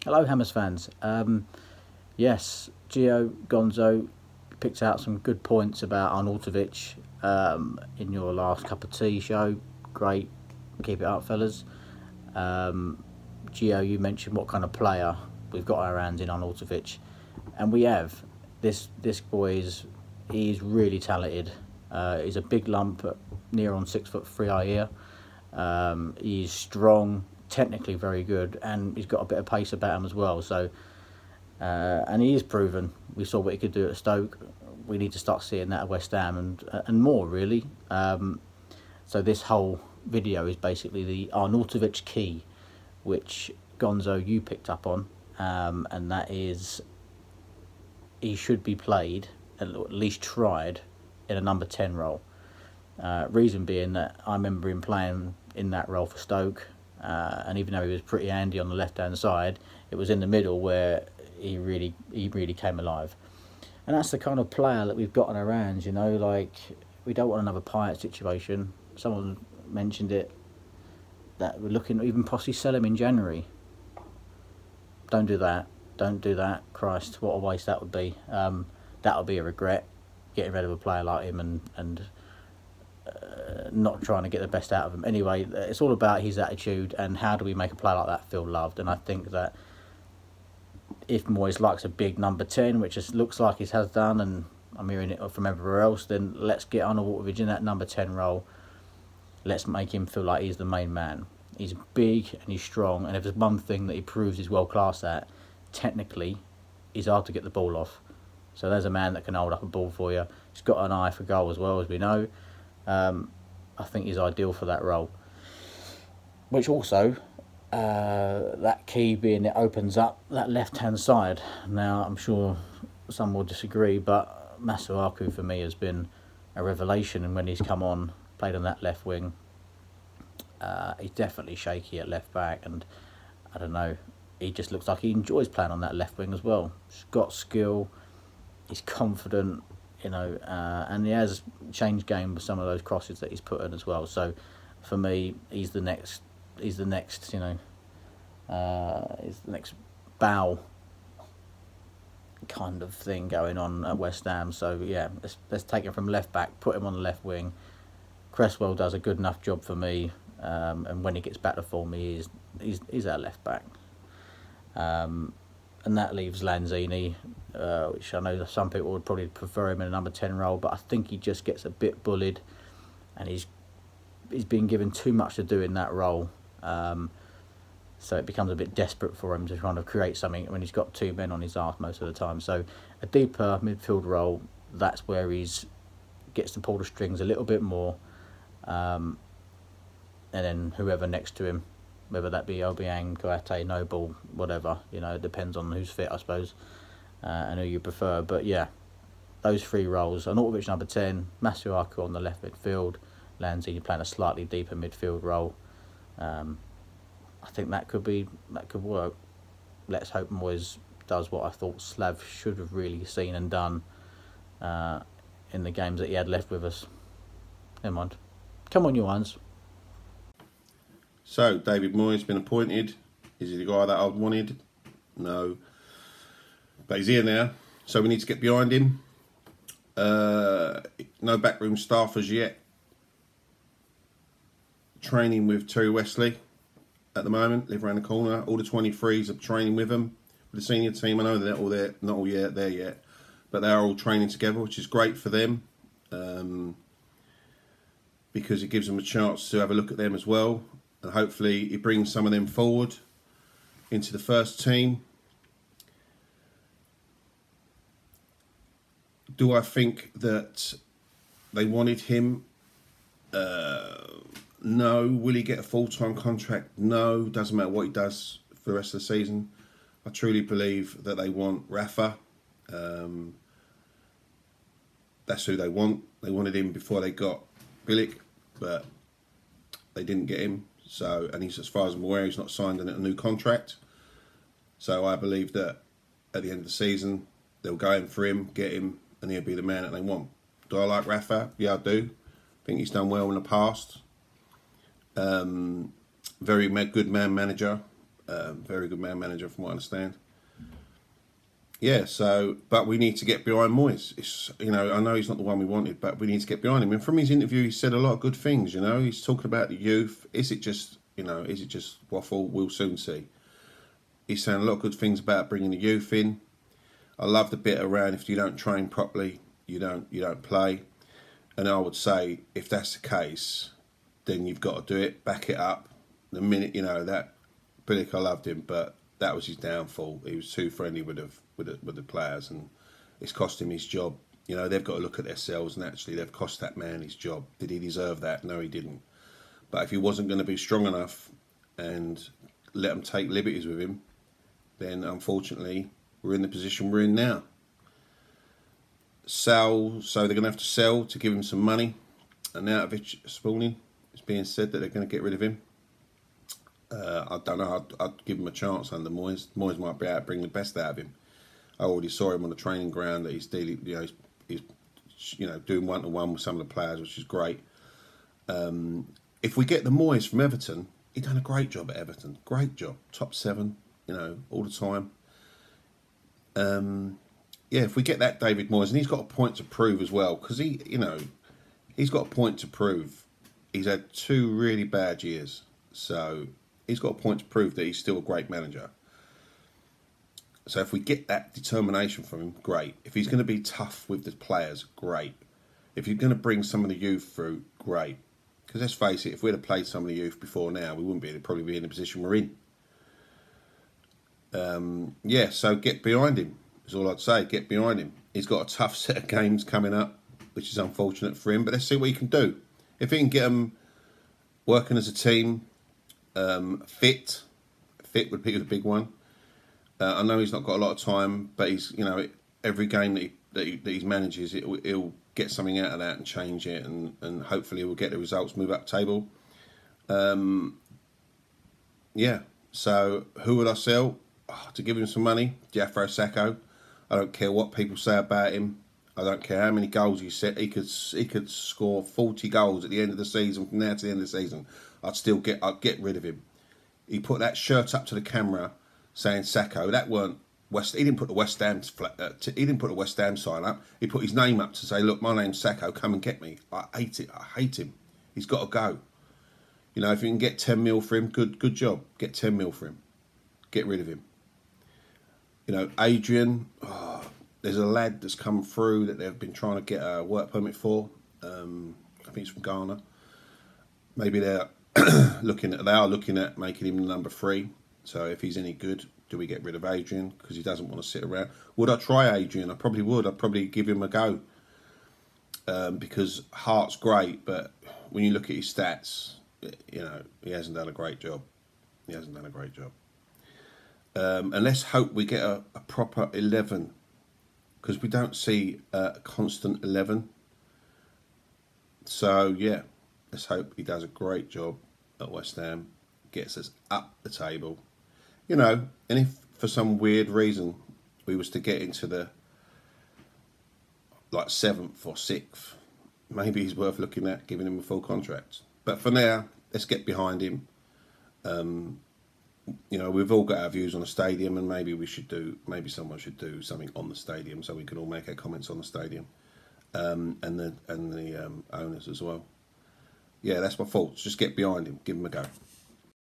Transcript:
Hello, Hammers fans. Yes, Gio Gonzo picked out some good points about Arnautovic in your last cup of tea show. Great, keep it up, fellas. Gio, you mentioned what kind of player we've got our hands in Arnautovic, and we have. This boy he's really talented. He's a big lump, near on 6'3", I hear. He's strong, technically very good, and he's got a bit of pace about him as well. So, and he is proven. We saw what he could do at Stoke. We need to start seeing that at West Ham and more really. So this whole video is basically the Arnautovic key, which Gonzo you picked up on, and that is he should be played, at least tried, in a number 10 role. Reason being that I remember him playing in that role for Stoke, and even though he was pretty handy on the left hand side, it was in the middle where he really came alive. And that's the kind of player that we've got on our hands, you know. Like, we don't want another Pyatt situation. Someone mentioned it, that we're looking to even possibly sell him in January. Don't do that. Don't do that. Christ, what a waste that would be. That would be a regret, getting rid of a player like him and not trying to get the best out of him. Anyway, it's all about his attitude and how do we make a player like that feel loved. And I think that if Moyes likes a big number 10, which just looks like he has done, and I'm hearing it from everywhere else, then let's get Arnautovic in that number 10 role. Let's make him feel like he's the main man. He's big and he's strong, and if there's one thing that he proves he's world class at, technically, he's hard to get the ball off. So there's a man that can hold up a ball for you. He's got an eye for goal as well, as we know. I think he's ideal for that role. Which also, that key being it opens up that left-hand side. Now, I'm sure some will disagree, but Masuaku for me has been a revelation, and when he's come on, played on that left wing, he's definitely shaky at left back, and I don't know, he just looks like he enjoys playing on that left wing as well. He's got skill, he's confident, you know, and he has changed game with some of those crosses that he's put in as well. So for me, he's the next, you know, he's the next bow kind of thing going on at West Ham. So yeah, let's take him from left back, put him on the left wing. Cresswell does a good enough job for me, and when he gets back to form, he's our left back. And that leaves Lanzini, which I know some people would probably prefer him in a number 10 role, but I think he just gets a bit bullied, and he's been given too much to do in that role. So it becomes a bit desperate for him to kind of create something when he's got two men on his arse most of the time. So a deeper midfield role, that's where he's gets to pull the strings a little bit more, and then whoever next to him, whether that be Obiang, Kouyaté, Noble, whatever, you know, it depends on who's fit, I suppose, and who you prefer. But yeah, those three roles: Arnautovic number 10, Masuaku on the left midfield, Lanzini playing a slightly deeper midfield role. I think that could work. Let's hope Moyes does what I thought Slav should have really seen and done in the games that he had left with us. Never mind. Come on, you ones. So, David Moyes been appointed. Is he the guy that I wanted? No. But he's here now, so we need to get behind him. No backroom staff as yet. Training with Terry Wesley at the moment, live around the corner. All the 23s are training with him, with the senior team. I know they're not all there yet, but they are all training together, which is great for them, because it gives them a chance to have a look at them as well. And hopefully he brings some of them forward into the first team. Do I think that they wanted him? No. Will he get a full-time contract? No. Doesn't matter what he does for the rest of the season. I truly believe that they want Rafa. That's who they want. They wanted him before they got Bilic, but they didn't get him. So, and he's, as far as I'm aware, he's not signed a new contract. So I believe that at the end of the season, they'll go in for him, get him, and he'll be the man that they want. Do I like Rafa? Yeah, I do. I think he's done well in the past. Very good manager. Very good man manager from what I understand. Yeah, so, but we need to get behind Moyes. It's, you know, I know he's not the one we wanted, but we need to get behind him. And from his interview, he said a lot of good things, you know. He's talking about the youth. Is it just, you know, is it just waffle? We'll soon see. He's saying a lot of good things about bringing the youth in. I love the bit around if you don't train properly, you don't play. And I would say, if that's the case, then you've got to do it, back it up. The minute, you know, that Bilic, I loved him, but that was his downfall. He was too friendly with the players, and it's cost him his job. You know, they've got to look at themselves, and actually they've cost that man his job. Did he deserve that? No, he didn't. But if he wasn't going to be strong enough and let them take liberties with him, then unfortunately we're in the position we're in now. So they're going to have to sell to give him some money. Arnautovic this morning, it's being said that they're going to get rid of him. I don't know. I'd give him a chance under Moyes. Moyes might be able to bring the best out of him. I already saw him on the training ground that he's dealing, he's doing one-to-one with some of the players, which is great. If we get the Moyes from Everton, he done a great job at Everton. Great job, top 7, all the time. Yeah, if we get that David Moyes, and he's got a point to prove as well, because he's got a point to prove. He's had 2 really bad years, so he's got a point to prove that he's still a great manager. So if we get that determination from him, great. If he's going to be tough with the players, great. If you're going to bring some of the youth through, great. Because let's face it, if we'd have played some of the youth before now, we wouldn't probably be in the position we're in. Yeah, so get behind him, is all I'd say. Get behind him. He's got a tough set of games coming up, which is unfortunate for him, but let's see what he can do. If he can get them working as a team, fit would be the big one. I know he's not got a lot of time, but he's, every game that he manages, he'll get something out of that and change it, and hopefully we'll get the results, move up table. Yeah, so who would I sell? To give him some money? Jafro Sacco. I don't care what people say about him. I don't care how many goals he set. He could score 40 goals at the end of the season, from now to the end of the season. I'd get rid of him. He put that shirt up to the camera saying Sacco. That weren't West. He didn't put the West Ham. He didn't put the West Ham sign up. He put his name up to say, "Look, my name's Sacco. Come and get me." I hate it. I hate him. He's got to go. If you can get 10 mil for him, good job. Get 10 mil for him. Get rid of him. Adrian. There's a lad that's come through that they've been trying to get a work permit for. I think he's from Ghana. Maybe they are looking at making him number 3. So if he's any good, do we get rid of Adrian because he doesn't want to sit around? Would I try Adrian? I probably would. I'd probably give him a go because Hart's great, but when you look at his stats, he hasn't done a great job. He hasn't done a great job. And let's hope we get a proper 11, because we don't see a constant 11. So yeah, let's hope he does a great job at West Ham, gets us up the table. And if for some weird reason we was to get into the 7th or 6th, maybe he's worth looking at giving him a full contract. But for now, let's get behind him. We've all got our views on the stadium, and maybe someone should do something on the stadium so we can all make our comments on the stadium, and the owners as well. Yeah, that's my thoughts. Just get behind him, give him a go.